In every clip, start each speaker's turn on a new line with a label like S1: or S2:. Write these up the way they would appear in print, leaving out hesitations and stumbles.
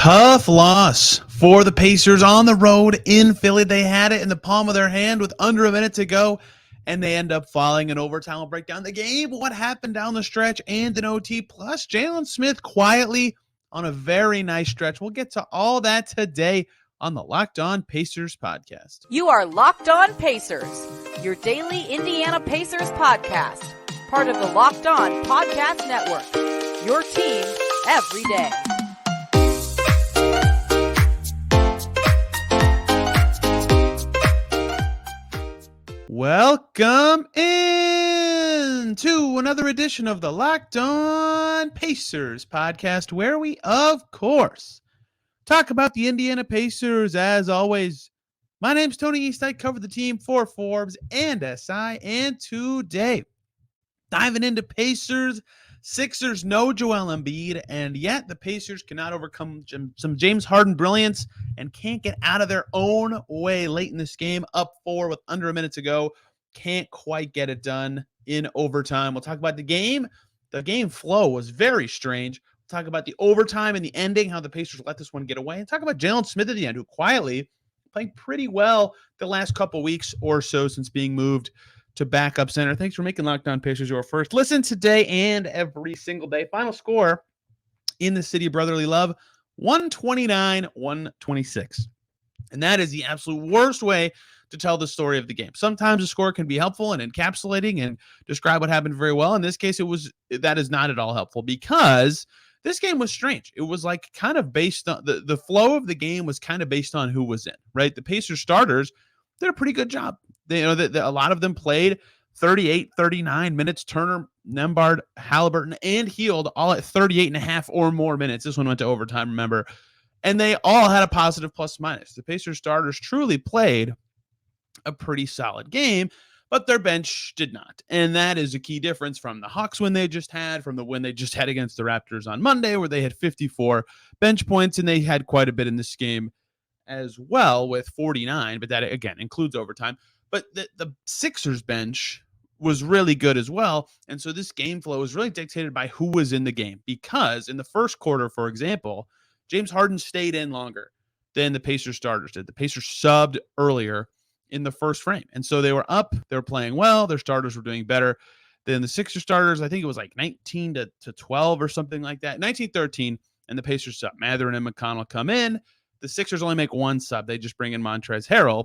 S1: Tough loss for the Pacers on the road in Philly. They had it in the palm of their hand with under a minute to go, and they end up falling in overtime. We'll break down the game, what happened down the stretch, and an OT, plus Jalen Smith quietly on a very nice stretch. We'll get to all that today on the Locked On Pacers podcast.
S2: You are Locked On Pacers, your daily Indiana Pacers podcast, part of the Locked On Podcast Network, your team every day.
S1: Welcome in to another edition of the Locked On Pacers podcast, where we, of course, talk about the Indiana Pacers. As always, my name's Tony East. I cover the team for Forbes and SI, and today, diving into Pacers, Sixers, no Joel Embiid, and yet the Pacers cannot overcome some James Harden brilliance and can't get out of their own way late in this game, up 4 with under a minute to go. Can't quite get it done in overtime. We'll talk about the game. The game flow was very strange. We'll talk about the overtime and the ending, how the Pacers let this one get away, and talk about Jalen Smith at the end, who quietly playing pretty well the last couple weeks or so since being moved to backup center. Thanks for making Locked On Pacers your first listen today and every single day. Final score in the city of brotherly love, 129-126. And that is the absolute worst way to tell the story of the game. Sometimes a score can be helpful and encapsulating and describe what happened very well. In this case, that is not at all helpful, because this game was strange. It was like kind of based on the flow of the game was kind of based on who was in, right? The Pacers starters did a pretty good job. A lot of them played 38, 39 minutes. Turner, Nembhard, Halliburton, and Hield all at 38 and a half or more minutes. This one went to overtime, remember. And they all had a positive plus minus. The Pacers starters truly played a pretty solid game, but their bench did not. And that is a key difference from the Hawks win they just had, from the win they just had against the Raptors on Monday, where they had 54 bench points, and they had quite a bit in this game as well with 49, but that, again, includes overtime. But the Sixers bench was really good as well. And so this game flow was really dictated by who was in the game, because in the first quarter, for example, James Harden stayed in longer than the Pacers starters did. The Pacers subbed earlier in the first frame. And so they were up, they were playing well, their starters were doing better than the Sixers starters. I think it was like 19 to 12 or something like that. 19-13, and the Pacers sub. Mathurin and McConnell come in. The Sixers only make one sub. They just bring in Montrezl Harrell.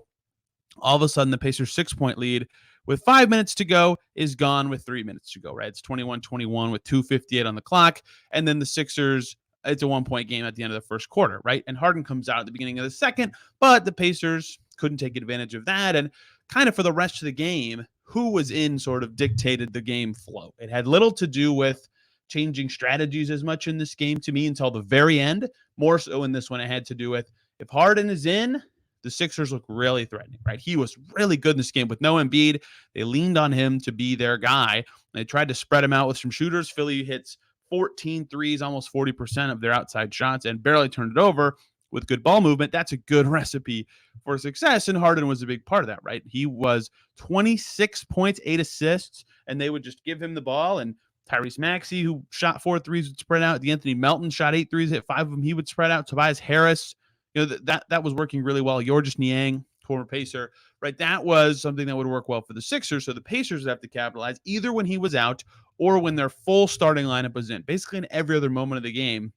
S1: All of a sudden, the Pacers' 6-point lead with 5 minutes to go is gone with 3 minutes to go, right? It's 21-21 with 2:58 on the clock. And then the Sixers, it's a 1-point game at the end of the first quarter, right? And Harden comes out at the beginning of the second, but the Pacers couldn't take advantage of that. And kind of for the rest of the game, who was in sort of dictated the game flow. It had little to do with changing strategies as much in this game to me until the very end. More so in this one, it had to do with, if Harden is in, the Sixers look really threatening, right? He was really good in this game with no Embiid. They leaned on him to be their guy. They tried to spread him out with some shooters. Philly hits 14 threes, almost 40% of their outside shots, and barely turned it over with good ball movement. That's a good recipe for success, and Harden was a big part of that, right? He was 26 points, 8 assists, and they would just give him the ball, and Tyrese Maxey, who shot 4 threes, would spread out. D'Anthony Melton shot 8 threes, hit 5 of them. He would spread out. Tobias Harris, that was working really well. Georges Niang, former Pacer, right? That was something that would work well for the Sixers. So the Pacers would have to capitalize either when he was out or when their full starting lineup was in. Basically, in every other moment of the game,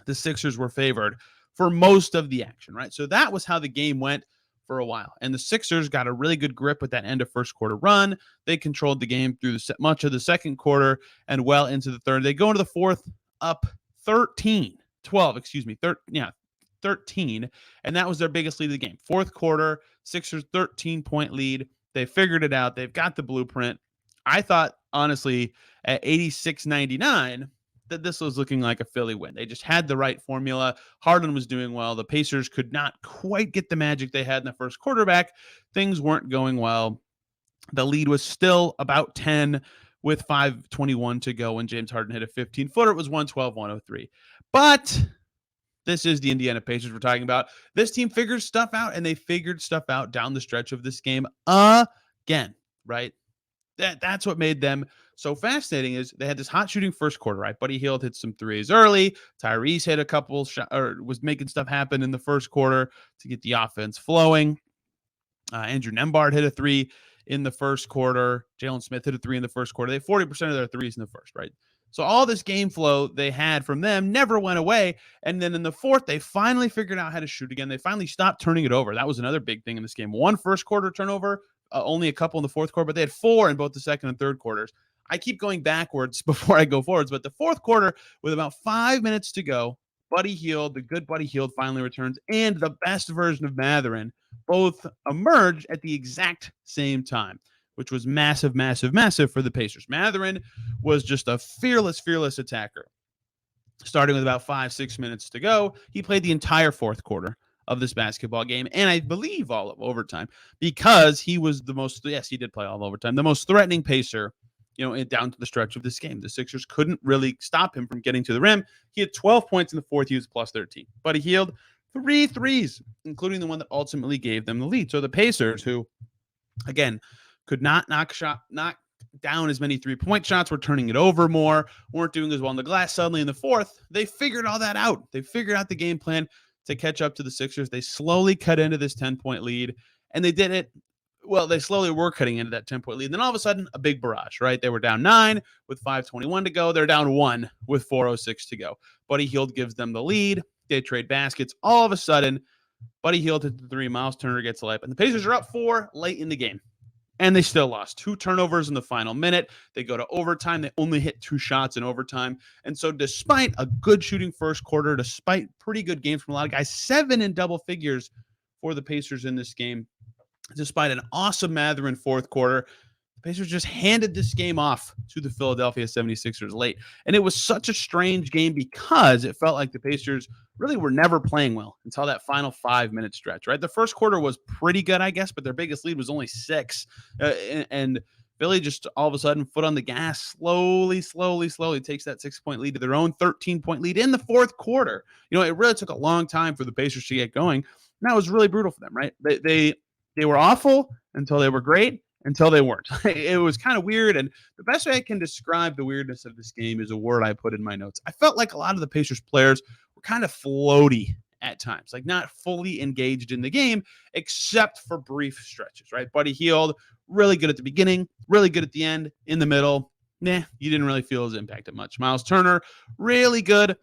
S1: the Sixers were favored for most of the action, right? So that was how the game went for a while. And the Sixers got a really good grip with that end of first quarter run. They controlled the game through much of the second quarter and well into the third. They go into the fourth up 13, and that was their biggest lead of the game. Fourth quarter, Sixers 13-point lead. They figured it out. They've got the blueprint. I thought, honestly, at 86-99, that this was looking like a Philly win. They just had the right formula. Harden was doing well. The Pacers could not quite get the magic they had in the first quarterback. Things weren't going well. The lead was still about 10 with 5:21 to go when James Harden hit a 15-footer. It was 112-103. But this is the Indiana Pacers we're talking about. This team figures stuff out, and they figured stuff out down the stretch of this game again, right? That's what made them so fascinating is they had this hot shooting first quarter, right? Buddy Hield hit some threes early. Tyrese hit a couple shots, or was making stuff happen in the first quarter to get the offense flowing. Andrew Nembhard hit a three in the first quarter. Jalen Smith hit a three in the first quarter. They had 40% of their threes in the first, right? So all this game flow they had from them never went away. And then in the fourth, they finally figured out how to shoot again. They finally stopped turning it over. That was another big thing in this game. One first quarter turnover, only a couple in the fourth quarter, but they had 4 in both the second and third quarters. I keep going backwards before I go forwards, but the fourth quarter, with about 5 minutes to go, Buddy Hield, the good Buddy Hield, finally returns, and the best version of Mathurin both emerge at the exact same time, which was massive, massive, massive for the Pacers. Mathurin was just a fearless, fearless attacker. Starting with about 5-6 minutes to go, he played the entire fourth quarter of this basketball game, and I believe all of overtime, because he was the most, yes, he did play all of overtime, the most threatening Pacer, down to the stretch of this game. The Sixers couldn't really stop him from getting to the rim. He had 12 points in the fourth. He was plus 13. Buddy Hield, 3 threes, including the one that ultimately gave them the lead. So the Pacers, who, again, could not knock down as many three-point shots, were turning it over more, weren't doing as well in the glass. Suddenly in the fourth, they figured all that out. They figured out the game plan to catch up to the Sixers. They slowly cut into this 10-point lead, and they did it. Well, they slowly were cutting into that 10-point lead. Then all of a sudden, a big barrage, right? They were down 9 with 5:21 to go. They're down 1 with 4:06 to go. Buddy Hield gives them the lead. They trade baskets. All of a sudden, Buddy Hield hit the 3. Miles Turner gets a layup. And the Pacers are up 4 late in the game. And they still lost. 2 turnovers in the final minute. They go to overtime. They only hit 2 shots in overtime. And so despite a good shooting first quarter, despite pretty good games from a lot of guys, 7 in double figures for the Pacers in this game, despite an awesome Mathurin fourth quarter, the Pacers just handed this game off to the Philadelphia 76ers late. And it was such a strange game because it felt like the Pacers really were never playing well until that final 5-minute stretch, right? The first quarter was pretty good, I guess, but their biggest lead was only 6. And Philly just all of a sudden, foot on the gas, slowly takes that 6-point lead to their own 13-point lead in the fourth quarter. It really took a long time for the Pacers to get going. And that was really brutal for them, right? They were awful until they were great, until they weren't. It was kind of weird, and the best way I can describe the weirdness of this game is a word I put in my notes. I felt like a lot of the Pacers players were kind of floaty at times, like not fully engaged in the game, except for brief stretches, right? Buddy Hield, really good at the beginning, really good at the end, in the middle, you didn't really feel his impact much. Miles Turner, really good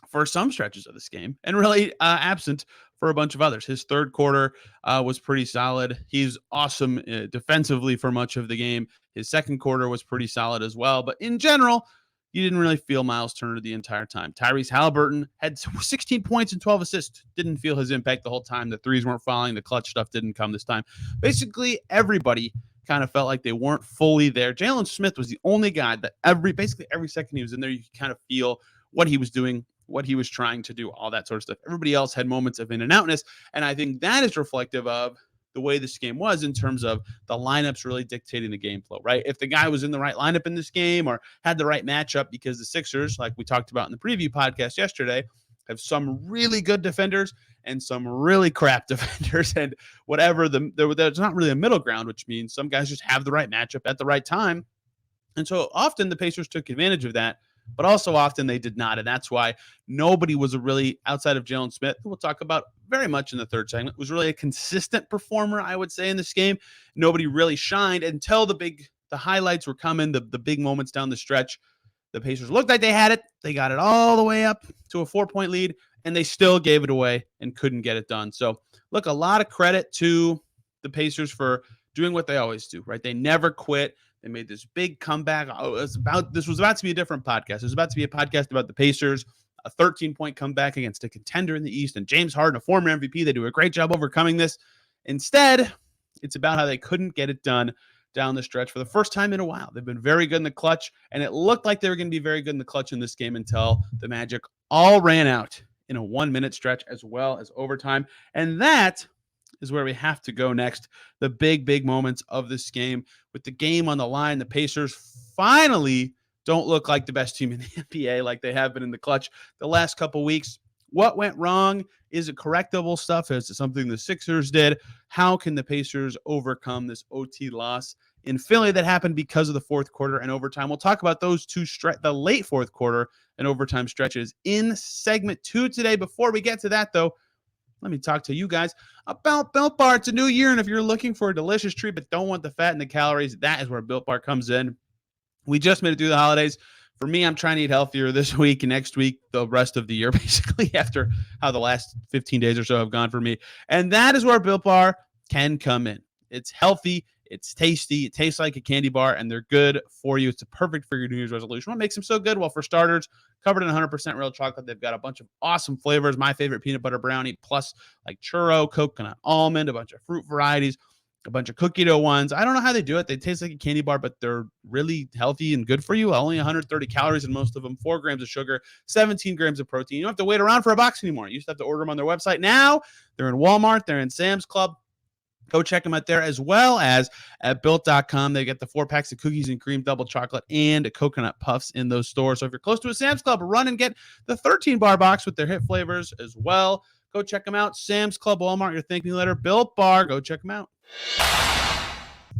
S1: for some stretches of this game, and really absent for a bunch of others. His third quarter was pretty solid. He's awesome defensively for much of the game. His second quarter was pretty solid as well. But in general, you didn't really feel Miles Turner the entire time. Tyrese Halliburton had 16 points and 12 assists. Didn't feel his impact the whole time. The threes weren't falling. The clutch stuff didn't come this time. Basically, everybody kind of felt like they weren't fully there. Jalen Smith was the only guy that basically every second he was in there, you could kind of feel what he was doing, what he was trying to do, all that sort of stuff. Everybody else had moments of in and outness. And I think that is reflective of the way this game was in terms of the lineups really dictating the game flow, right? If the guy was in the right lineup in this game or had the right matchup, because the Sixers, like we talked about in the preview podcast yesterday, have some really good defenders and some really crap defenders, and whatever there's not really a middle ground, which means some guys just have the right matchup at the right time. And so often the Pacers took advantage of that, but also often they did not. And that's why nobody was really, outside of Jalen Smith, who we'll talk about very much in the third segment, was really a consistent performer, I would say, in this game. Nobody really shined until the highlights were coming, the big moments down the stretch. The Pacers looked like they had it. They got it all the way up to a 4-point lead, and they still gave it away and couldn't get it done. So, look, a lot of credit to the Pacers for doing what they always do, right? They never quit. They made this big comeback. This was about to be a different podcast. It was about to be a podcast about the Pacers, a 13-point comeback against a contender in the East, and James Harden, a former MVP. They do a great job overcoming this. Instead, it's about how they couldn't get it done down the stretch for the first time in a while. They've been very good in the clutch, and it looked like they were going to be very good in the clutch in this game until the Magic all ran out in a 1-minute stretch as well as overtime. And that is where we have to go next. The big moments of this game. With the game on the line, the Pacers finally don't look like the best team in the NBA like they have been in the clutch the last couple weeks. What went wrong? Is it correctable stuff? Is it something the Sixers did? How can the Pacers overcome this OT loss in Philly that happened because of the fourth quarter and overtime. We'll talk about those two the late fourth quarter and overtime stretches in segment 2 today. Before we get to that, though, let me talk to you guys about Built Bar. It's a new year, and if you're looking for a delicious treat but don't want the fat and the calories, that is where Built Bar comes in. We just made it through the holidays. For me, I'm trying to eat healthier this week and next week, the rest of the year, basically, after how the last 15 days or so have gone for me. And that is where Built Bar can come in. It's healthy. It's tasty. It tastes like a candy bar, and they're good for you. It's perfect for your New Year's resolution. What makes them so good? Well, for starters, covered in 100% real chocolate. They've got a bunch of awesome flavors. My favorite, peanut butter brownie, plus like churro, coconut almond, a bunch of fruit varieties, a bunch of cookie dough ones. I don't know how they do it. They taste like a candy bar, but they're really healthy and good for you. Only 130 calories in most of them, 4 grams of sugar, 17 grams of protein. You don't have to wait around for a box anymore. You used to have to order them on their website. Now they're in Walmart. They're in Sam's Club. Go check them out there, as well as at Built.com. They get the 4 packs of cookies and cream, double chocolate, and coconut puffs in those stores. So if you're close to a Sam's Club, run and get the 13-bar box with their hit flavors as well. Go check them out. Sam's Club, Walmart, your thank me letter. Built Bar. Go check them out.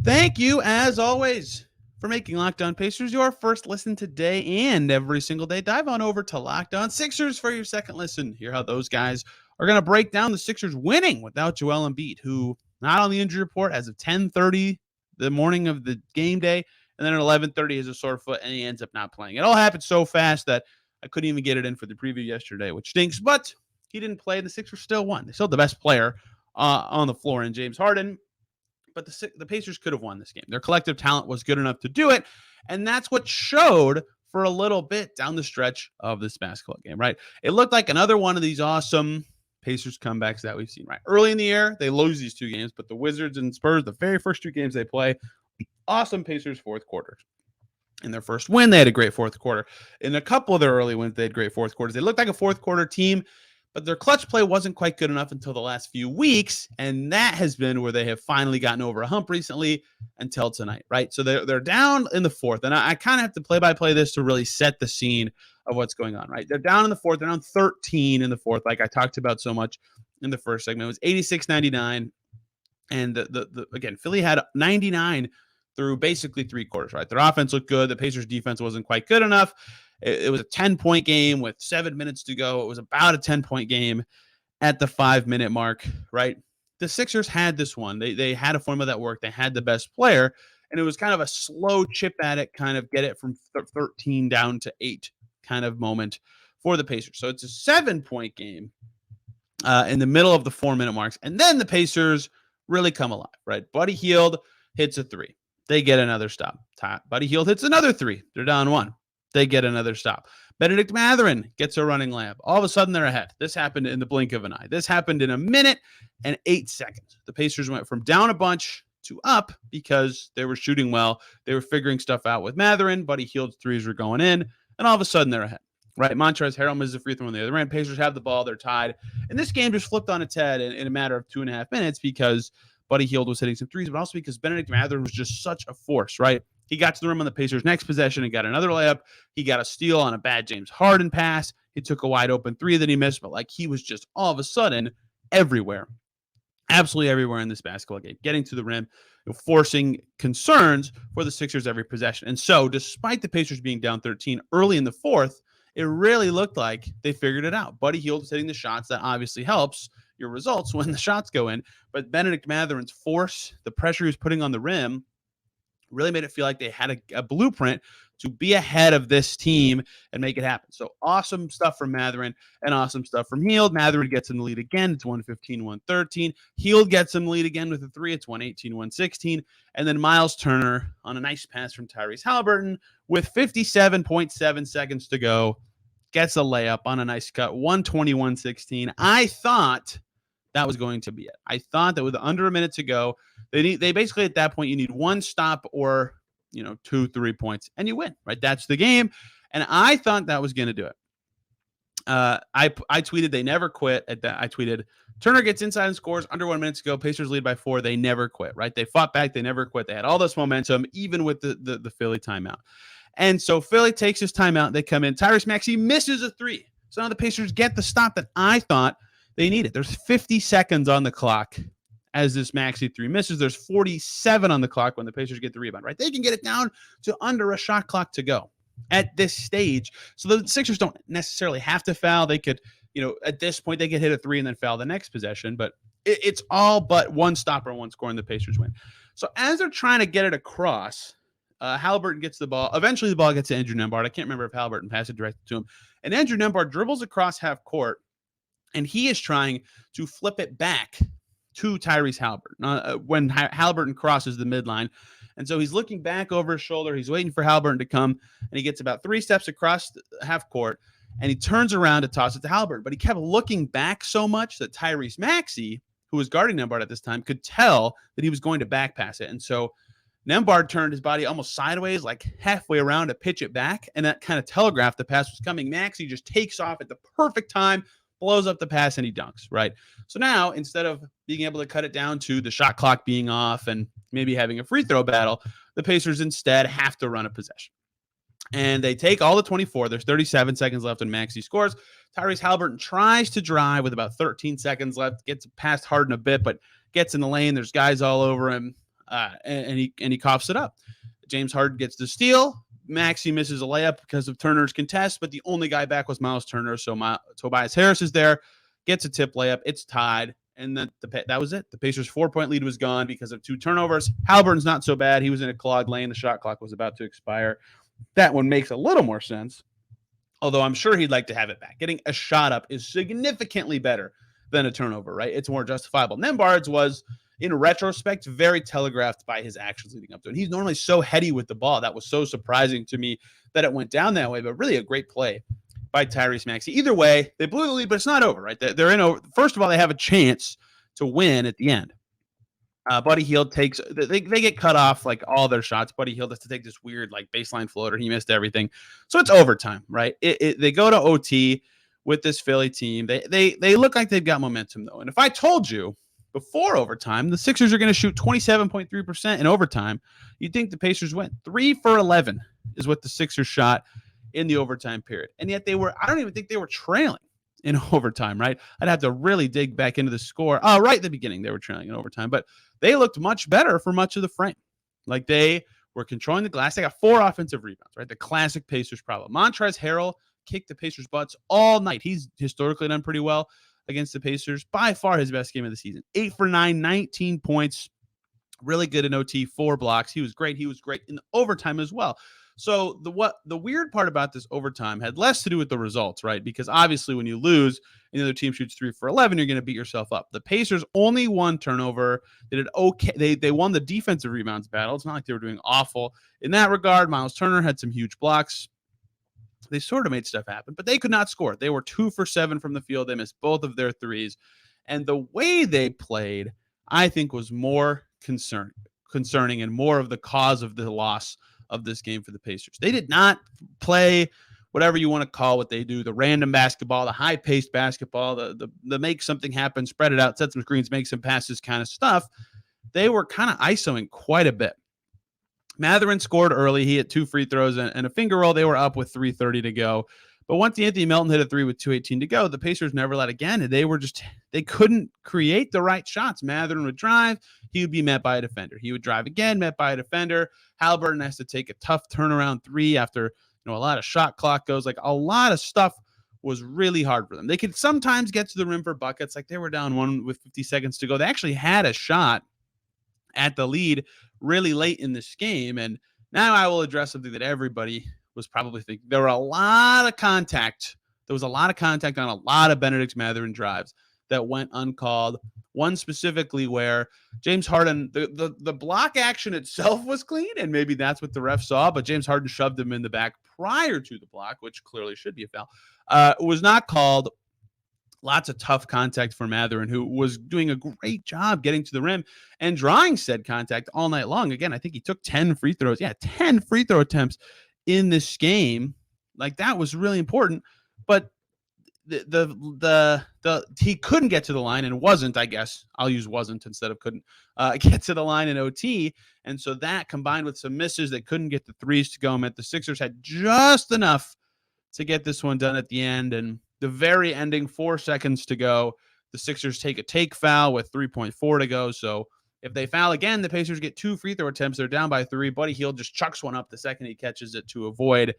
S1: Thank you, as always, for making Locked On Pacers your first listen today and every single day. Dive on over to Locked On Sixers for your second listen. Hear how those guys are going to break down the Sixers winning without Joel Embiid, who not on the injury report as of 10:30 the morning of the game day, and then at 11:30 has a sore foot, and he ends up not playing. It all happened so fast that I couldn't even get it in for the preview yesterday, which stinks, but he didn't play. The Sixers still won. They still had the best player on the floor in James Harden, but the Pacers could have won this game. Their collective talent was good enough to do it, and that's what showed for a little bit down the stretch of this basketball game, right? It looked like another one of these awesome Pacers comebacks that we've seen, right? Early in the year, they lose these 2 games, but the Wizards and Spurs, the very first 2 games they play, awesome Pacers fourth quarters. In their first win, they had a great fourth quarter. In a couple of their early wins, they had great fourth quarters. They looked like a fourth quarter team, but their clutch play wasn't quite good enough until the last few weeks, and that has been where they have finally gotten over a hump recently until tonight, right? So they're down in the fourth, and I kind of have to play-by-play this to really set the scene of what's going on, right? They're down in the fourth. They're down 13 in the fourth, like I talked about so much in the first segment. It was 86-99, and again, Philly had 99 through basically 3 quarters, right? Their offense looked good. The Pacers' defense wasn't quite good enough. It was a 10-point game with 7 minutes to go. It was about a 10-point game at the 5-minute mark, right? The Sixers had this one. They had a formula that worked. They had the best player, and it was kind of a slow chip at it, kind of get it from 13 down to 8 kind of moment for the Pacers. So it's a 7-point game in the middle of the 4-minute marks, and then the Pacers really come alive, right? Buddy Hield hits a 3. They get another stop. Buddy Hield hits another 3. They're down 1. They get another stop. Benedict Mathurin gets a running layup. All of a sudden, they're ahead. This happened in the blink of an eye. This happened in a minute and 8 seconds. The Pacers went from down a bunch to up because they were shooting well. They were figuring stuff out with Mathurin. Buddy Hield's 3s were going in, and all of a sudden, they're ahead. Right? Montrezl Harrell misses a free throw on the other end. Pacers have the ball. They're tied. And this game just flipped on its head in a matter of 2.5 minutes because Buddy Hield was hitting some 3s, but also because Benedict Mathurin was just such a force, right? He got to the rim on the Pacers' next possession and got another layup. He got a steal on a bad James Harden pass. He took a wide open 3 that he missed, but like he was just all of a sudden everywhere, absolutely everywhere in this basketball game, getting to the rim, forcing concerns for the Sixers every possession. And so despite the Pacers being down 13 early in the fourth, it really looked like they figured it out. Buddy Hield was hitting the shots. That obviously helps your results when the shots go in. But Benedict Mathurin's force, the pressure he was putting on the rim, really made it feel like they had a blueprint to be ahead of this team and make it happen. So awesome stuff from Mathurin and awesome stuff from Hield. Mathurin gets in the lead again. It's 115-113. Hield gets in the lead again with a 3. It's 118-116. And then Miles Turner on a nice pass from Tyrese Halliburton with 57.7 seconds to go gets a layup on a nice cut, 121-16. I thought that was going to be it. I thought that with under a minute to go, they basically at that point you need 1 stop or 2-3 points and you win, right? That's the game. And I thought that was going to do it. I tweeted they never quit at that. I tweeted Turner gets inside and scores under 1 minute to go. Pacers lead by 4. They never quit, right? They fought back. They never quit. They had all this momentum, even with the Philly timeout. And so Philly takes his timeout. They come in. Tyrese Maxey misses a 3. So now the Pacers get the stop that I thought they needed. There's 50 seconds on the clock as this Maxey three misses. There's 47 on the clock when the Pacers get the rebound, right? They can get it down to under a shot clock to go at this stage. So the Sixers don't necessarily have to foul. They could, at this point, they could hit a three and then foul the next possession, but it's all but one stopper, one score, and the Pacers win. So as they're trying to get it across, Haliburton gets the ball. Eventually, the ball gets to Andrew Nembhard. I can't remember if Haliburton passed it directly to him. And Andrew Nembhard dribbles across half court, and he is trying to flip it back to Tyrese Haliburton when Haliburton crosses the midline. And so he's looking back over his shoulder. He's waiting for Haliburton to come, and he gets about 3 steps across half court, and he turns around to toss it to Haliburton. But he kept looking back so much that Tyrese Maxey, who was guarding Nembhard at this time, could tell that he was going to back pass it. And so Nembhard turned his body almost sideways, like halfway around to pitch it back, and that kind of telegraphed the pass was coming. Maxey just takes off at the perfect time, blows up the pass, and he dunks, right? So now, instead of being able to cut it down to the shot clock being off and maybe having a free throw battle, the Pacers instead have to run a possession. And they take all the 24. There's 37 seconds left when Maxey scores. Tyrese Haliburton tries to drive with about 13 seconds left, gets past Harden a bit, but gets in the lane. There's guys all over him, and he coughs it up. James Harden gets the steal. Maxey misses a layup because of Turner's contest, but the only guy back was Miles Turner. So Tobias Harris is there, gets a tip layup. It's tied, and then that was it. The Pacers' 4-point lead was gone because of 2 turnovers. Haliburton's not so bad. He was in a clogged lane. The shot clock was about to expire. That one makes a little more sense, although I'm sure he'd like to have it back. Getting a shot up is significantly better than a turnover, right? It's more justifiable. Nembhard's was, in retrospect, very telegraphed by his actions leading up to it. He's normally so heady with the ball. That was so surprising to me that it went down that way, but really a great play by Tyrese Maxey. Either way, they blew the lead, but it's not over, right? They're in over. First of all, they have a chance to win at the end. Buddy Hield takes they get cut off like all their shots. Buddy Hield has to take this weird like baseline floater. He missed everything, so it's overtime, right? They go to OT with this Philly team. They look like they've got momentum though. And if I told you before overtime the Sixers are going to shoot 27.3% in overtime, you'd think the Pacers went 3 for 11 is what the Sixers shot in the overtime period, and yet I don't even think they were trailing in overtime, right? I'd have to really dig back into the score. Right at the beginning, they were trailing in overtime, but they looked much better for much of the frame. Like they were controlling the glass. They got 4 offensive rebounds, right? The classic Pacers problem. Montrezl Harrell kicked the Pacers' butts all night. He's historically done pretty well against the Pacers. By far his best game of the season. 8 for 9, 19 points. Really good in OT, 4 blocks. He was great. He was great in overtime as well. So the weird part about this overtime had less to do with the results, right? Because obviously when you lose and the other team shoots 3 for 11, you're going to beat yourself up. The Pacers only 1 turnover. They did okay. They won the defensive rebounds battle. It's not like they were doing awful in that regard. Miles Turner had some huge blocks. They sort of made stuff happen, but they could not score. They were 2 for 7 from the field. They missed both of their threes. And the way they played, I think, was more concerning and more of the cause of the loss of this game for the Pacers. They did not play whatever you want to call what they do, the random basketball, the high-paced basketball, the make something happen, spread it out, set some screens, make some passes kind of stuff. They were kind of isoing quite a bit. Mathurin scored early. He hit 2 free throws and a finger roll. They were up with 3:30 to go. But once Anthony Melton hit a 3 with 2:18 to go, the Pacers never led again, and they couldn't create the right shots. Mathurin would drive. He would be met by a defender. He would drive again, met by a defender. Haliburton has to take a tough turnaround 3 after a lot of shot clock goes. Like a lot of stuff was really hard for them. They could sometimes get to the rim for buckets. Like they were down 1 with 50 seconds to go. They actually had a shot at the lead really late in this game. And now I will address something that everybody was probably thinking. There were a lot of contact. There was a lot of contact on a lot of Benedict Mathurin drives that went uncalled. One specifically where James Harden, the block action itself was clean, and maybe that's what the ref saw, but James Harden shoved him in the back prior to the block, which clearly should be a foul. It was not called. Lots of tough contact for Mathurin, who was doing a great job getting to the rim and drawing said contact all night long. Again, I think he took 10 free throws. Yeah, 10 free throw attempts in this game. Like that was really important, but he couldn't get to the line and wasn't, I guess I'll use wasn't instead of couldn't get to the line in OT. And so that combined with some misses that couldn't get the threes to go meant the Sixers had just enough to get this one done at the end. And the very ending 4 seconds to go, The Sixers take a take foul with 3.4 to go. So if they foul again, the Pacers get 2 free throw attempts. They're down by 3. Buddy Hield just chucks one up the second he catches it to avoid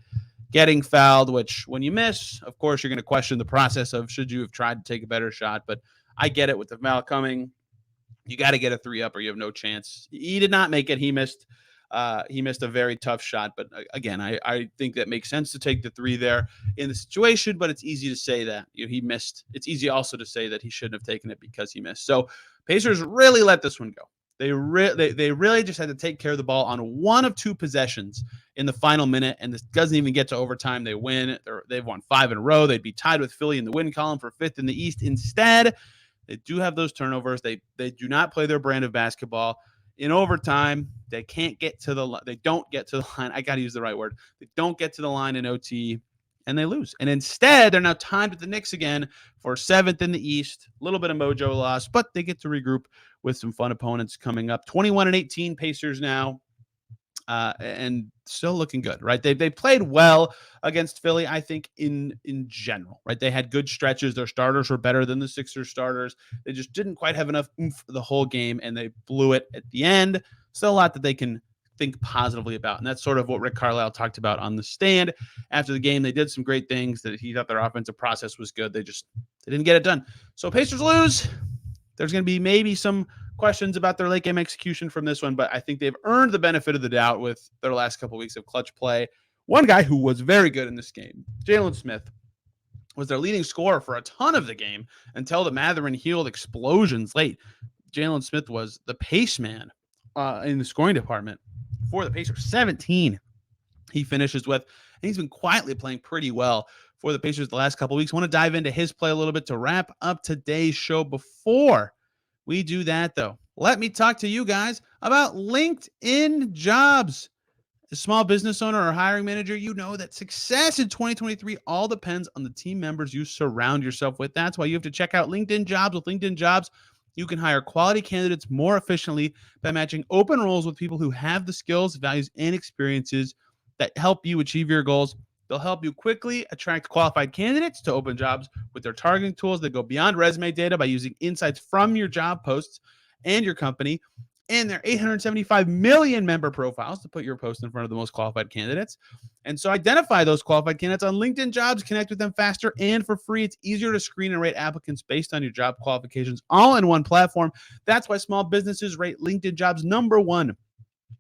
S1: getting fouled, which when you miss, of course, you're going to question the process of should you have tried to take a better shot. But I get it with the foul coming. You got to get a 3 up or you have no chance. He did not make it. He missed a very tough shot. But again, I think that makes sense to take the 3 there in the situation, but it's easy to say that he missed. It's easy also to say that he shouldn't have taken it because he missed. So Pacers really let this one go. They really just had to take care of the ball on one of 2 possessions in the final minute, and this doesn't even get to overtime. They win. They've won 5 in a row. They'd be tied with Philly in the win column for 5th in the East. Instead, they do have those turnovers. They do not play their brand of basketball. In overtime, they can't get to the line. They don't get to the line. I got to use the right word. They don't get to the line in OT, and they lose. And instead, they're now tied with the Knicks again for 7th in the East. A little bit of mojo loss, but they get to regroup with some fun opponents coming up. 21-18 Pacers now. And still looking good, right? They played well against Philly, I think, in general, right? They had good stretches. Their starters were better than the Sixers starters. They just didn't quite have enough oomph for the whole game, and they blew it at the end. Still a lot that they can think positively about, and that's sort of what Rick Carlisle talked about on the stand after the game. They did some great things. That he thought their offensive process was good. They didn't get it done. So Pacers lose. There's going to be maybe some questions about their late game execution from this one, but I think they've earned the benefit of the doubt with their last couple of weeks of clutch play. One guy who was very good in this game, Jalen Smith, was their leading scorer for a ton of the game until the Mather and Hield explosions late. Jalen Smith was the pace man in the scoring department for the Pacers. 17 he finishes with, and he's been quietly playing pretty well for the Pacers the last couple of weeks. I want to dive into his play a little bit to wrap up today's show. Before we do that, though, let me talk to you guys about LinkedIn Jobs. As a small business owner or hiring manager, you know that success in 2023 all depends on the team members you surround yourself with. That's why you have to check out LinkedIn Jobs. With LinkedIn Jobs, you can hire quality candidates more efficiently by matching open roles with people who have the skills, values, and experiences that help you achieve your goals. They'll help you quickly attract qualified candidates to open jobs with their targeting tools that go beyond resume data by using insights from your job posts and your company and their 875 million member profiles to put your post in front of the most qualified candidates. And so identify those qualified candidates on LinkedIn Jobs, connect with them faster and for free. It's easier to screen and rate applicants based on your job qualifications all in one platform. That's why small businesses rate LinkedIn Jobs #1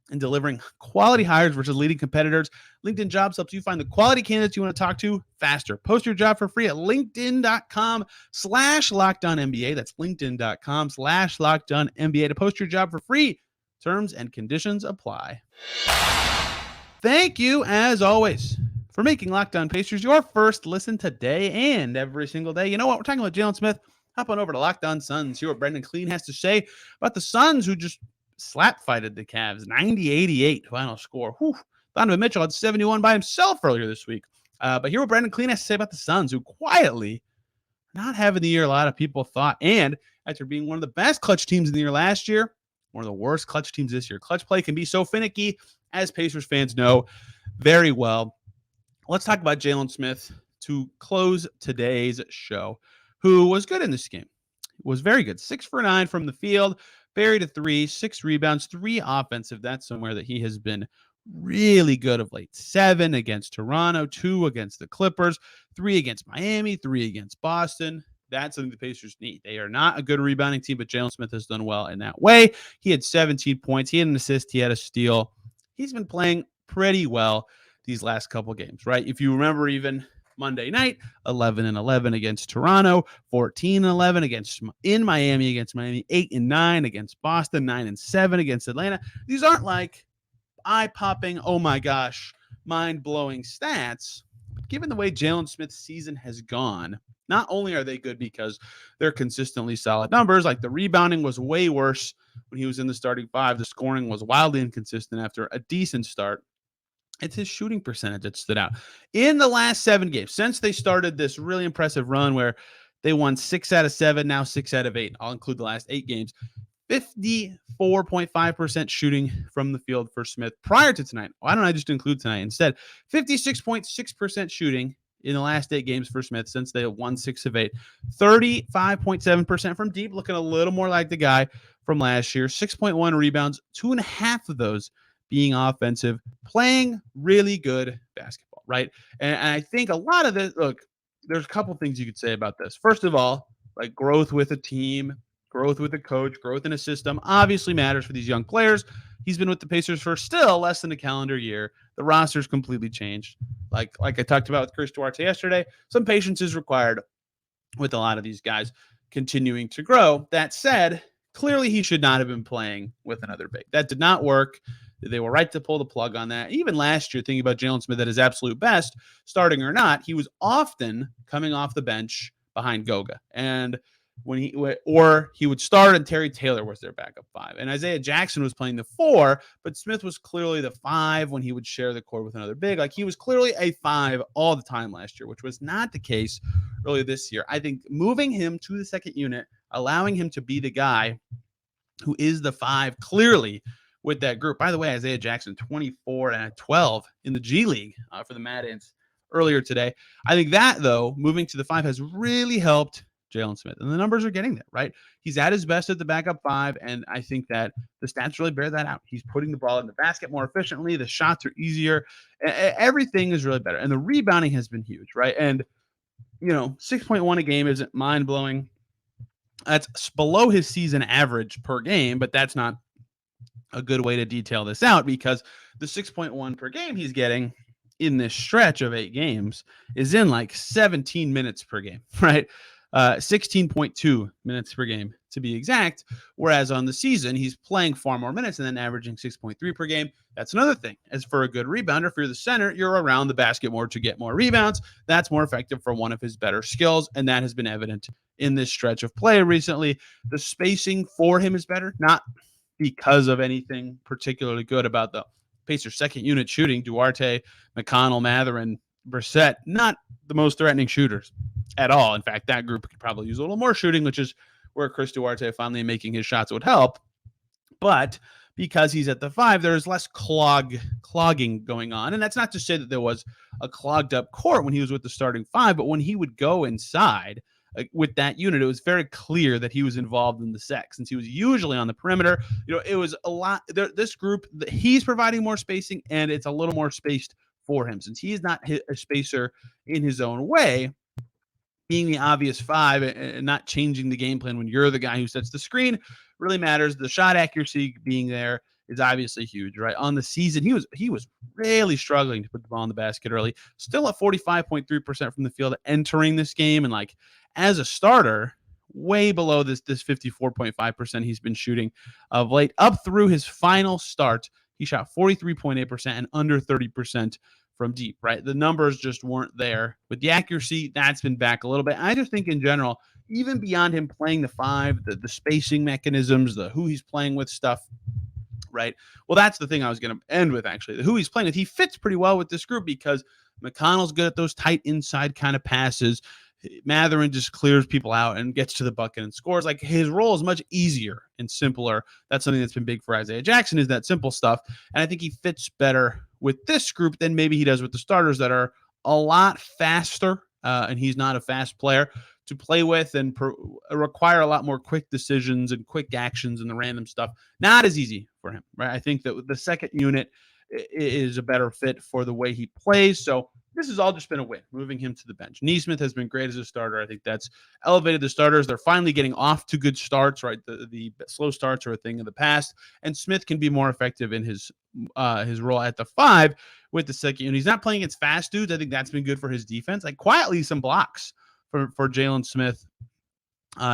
S1: in delivering quality hires versus leading competitors. LinkedIn Jobs helps you find the quality candidates you want to talk to faster. Post your job for free at linkedin.com/LockedOnNBA. That's linkedin.com/LockedOnNBA to post your job for free. Terms and conditions apply. Thank you, as always, for making Locked On Pacers your first listen today and every single day. You know what? We're talking about Jalen Smith. Hop on over to Locked On Suns. Hear what Brendan Clean has to say about the Suns, who just slap-fighted the Cavs. 90-88 final score. Whew. Donovan Mitchell had 71 by himself earlier this week. But hear what Brendan Clean has to say about the Suns, who quietly not having the year a lot of people thought. And after being one of the best clutch teams in the year last year, one of the worst clutch teams this year. Clutch play can be so finicky, as Pacers fans know very well. Let's talk about Jalen Smith to close today's show, who was good in this game. Was very good. 6 for 9 from the field, buried a 3, 6 rebounds, 3 offensive. That's somewhere that he has been really good of late. 7 against Toronto, 2 against the Clippers, 3 against Miami, 3 against Boston. That's something the Pacers need. They are not a good rebounding team, but Jalen Smith has done well in that way. He had 17 points. He had an assist. He had a steal. He's been playing pretty well these last couple games, right? If you remember, even Monday night, 11-11 against Toronto, 14-11 in Miami against Miami, 8-9 against Boston, 9-7 against Atlanta. These aren't like eye-popping, oh my gosh, mind-blowing stats. But given the way Jalen Smith's season has gone, not only are they good because they're consistently solid numbers, like the rebounding was way worse when he was in the starting 5. The scoring was wildly inconsistent after a decent start. It's his shooting percentage that stood out. In the last 7 games, since they started this really impressive run where they won 6 out of 7, now 6 out of 8. I'll include the last 8 games. 54.5% shooting from the field for Smith prior to tonight. Why don't I just include tonight instead? 56.6% shooting in the last 8 games for Smith since they won 6 of 8. 35.7% from deep, looking a little more like the guy from last year. 6.1 rebounds, 2.5 of those being offensive, playing really good basketball, right? And I think a lot of this, look, there's a couple things you could say about this. First of all, like growth with a team, growth with a coach, growth in a system obviously matters for these young players. He's been with the Pacers for still less than a calendar year. The roster's completely changed. Like I talked about with Chris Duarte yesterday, some patience is required with a lot of these guys continuing to grow. That said, clearly he should not have been playing with another big. That did not work. They were right to pull the plug on that. Even last year, thinking about Jalen Smith at his absolute best, starting or not, he was often coming off the bench behind Goga. And when he would start and Terry Taylor was their backup 5. And Isaiah Jackson was playing the 4, but Smith was clearly the 5 when he would share the court with another big. Like he was clearly a 5 all the time last year, which was not the case earlier this year. I think moving him to the second unit, allowing him to be the guy who is the 5 clearly with that group. By the way, Isaiah Jackson, 24 and 12 in the G League for the Mad Ants earlier today. I think that, though, moving to the 5 has really helped Jalen Smith. And the numbers are getting there, right? He's at his best at the backup 5, and I think that the stats really bear that out. He's putting the ball in the basket more efficiently. The shots are easier. Everything is really better. And the rebounding has been huge, right? And, 6.1 a game isn't mind-blowing. That's below his season average per game, but that's not a good way to detail this out because the 6.1 per game he's getting in this stretch of 8 games is in like 17 minutes per game, right? 16.2 minutes per game to be exact. Whereas on the season, he's playing far more minutes and then averaging 6.3 per game. That's another thing. As for a good rebounder, if you're the center, you're around the basket more to get more rebounds. That's more effective for one of his better skills. And that has been evident in this stretch of play recently. The spacing for him is better, not because of anything particularly good about the Pacers' second unit shooting. Duarte, McConnell, Mathurin, Brissett, not the most threatening shooters at all. In fact, that group could probably use a little more shooting, which is where Chris Duarte finally making his shots would help. But because he's at the 5, there's less clogging going on. And that's not to say that there was a clogged up court when he was with the starting 5, but when he would go inside with that unit, it was very clear that he was involved in the sec since he was usually on the perimeter. It was a lot. This group, he's providing more spacing, and it's a little more spaced for him since he is not a spacer in his own way. Being the obvious 5 and not changing the game plan when you're the guy who sets the screen really matters. The shot accuracy being there is obviously huge, right? On the season, he was really struggling to put the ball in the basket early. Still at 45.3% from the field entering this game, and like as a starter, way below this 54.5% he's been shooting of late. Up through his final start, he shot 43.8% and under 30% from deep, right? The numbers just weren't there. With the accuracy, that's been back a little bit. I just think in general, even beyond him playing the 5, the spacing mechanisms, the who he's playing with stuff, right? Well, that's the thing I was going to end with, actually. The who he's playing with, he fits pretty well with this group because McConnell's good at those tight inside kind of passes. Mathurin just clears people out and gets to the bucket and scores. Like his role is much easier and simpler. That's something that's been big for Isaiah Jackson, is that simple stuff. And I think he fits better with this group than maybe he does with the starters that are a lot faster. And he's not a fast player to play with and require a lot more quick decisions and quick actions and the random stuff. Not as easy for him, right? I think that the second unit is a better fit for the way he plays. So this has all just been a win, moving him to the bench. Nesmith has been great as a starter. I think that's elevated the starters. They're finally getting off to good starts, right? The slow starts are a thing of the past, and Smith can be more effective in his role at the 5 with the second unit. He's not playing against fast dudes. I think that's been good for his defense. Like quietly, some blocks for Jalen Smith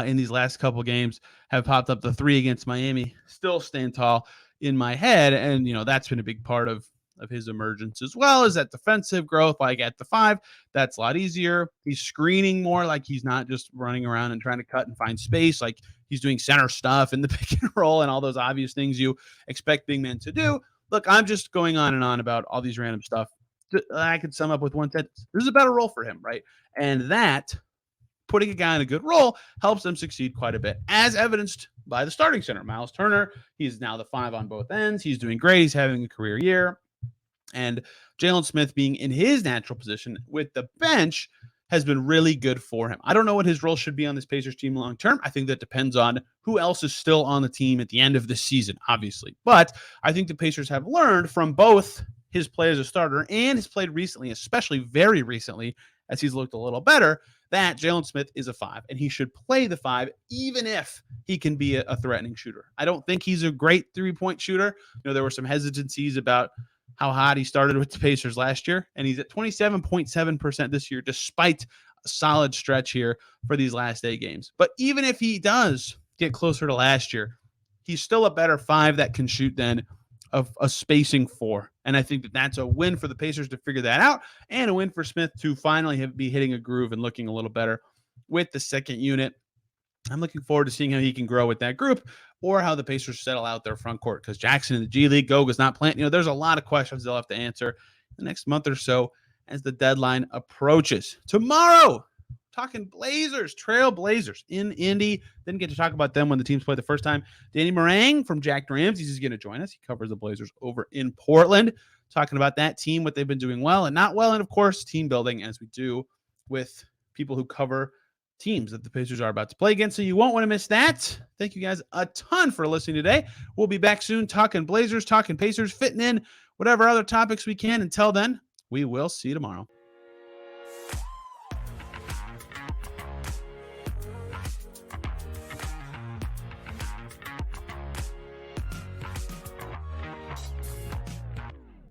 S1: in these last couple games have popped up. The 3 against Miami still stand tall in my head, and that's been a big part of his emergence, as well as that defensive growth. Like at the 5, that's a lot easier. He's screening more, like he's not just running around and trying to cut and find space. Like he's doing center stuff in the pick and roll and all those obvious things you expect big men to do. Look, I'm just going on and on about all these random stuff. I could sum up with one sentence. This is a better role for him, right? And that, putting a guy in a good role, helps them succeed quite a bit, as evidenced by the starting center, Miles Turner. He's now the 5 on both ends. He's doing great. He's having a career year. And Jalen Smith being in his natural position with the bench has been really good for him. I don't know what his role should be on this Pacers team long term. I think that depends on who else is still on the team at the end of the season, obviously. But I think the Pacers have learned from both his play as a starter and his played recently, especially very recently, as he's looked a little better, that Jalen Smith is a 5, and he should play the 5 even if he can be a threatening shooter. I don't think he's a great three-point shooter. There were some hesitancies about how hot he started with the Pacers last year, and he's at 27.7% this year, despite a solid stretch here for these last 8 games. But even if he does get closer to last year, he's still a better 5 that can shoot than a spacing 4. And I think that that's a win for the Pacers to figure that out, and a win for Smith to finally be hitting a groove and looking a little better with the second unit. I'm looking forward to seeing how he can grow with that group, or how the Pacers settle out their front court, because Jackson in the G League, Goga's not playing. There's a lot of questions they'll have to answer the next month or so as the deadline approaches. Tomorrow, talking Blazers, Trail Blazers in Indy. Didn't get to talk about them when the teams played the first time. Danny Morang from Jack Ramsey's is going to join us. He covers the Blazers over in Portland, talking about that team, what they've been doing well and not well, and of course, team building, as we do with people who cover teams that the Pacers are about to play against. So you won't want to miss that. Thank you guys a ton for listening today. We'll be back soon talking Blazers, talking Pacers, fitting in whatever other topics we can. Until then, we will see you tomorrow.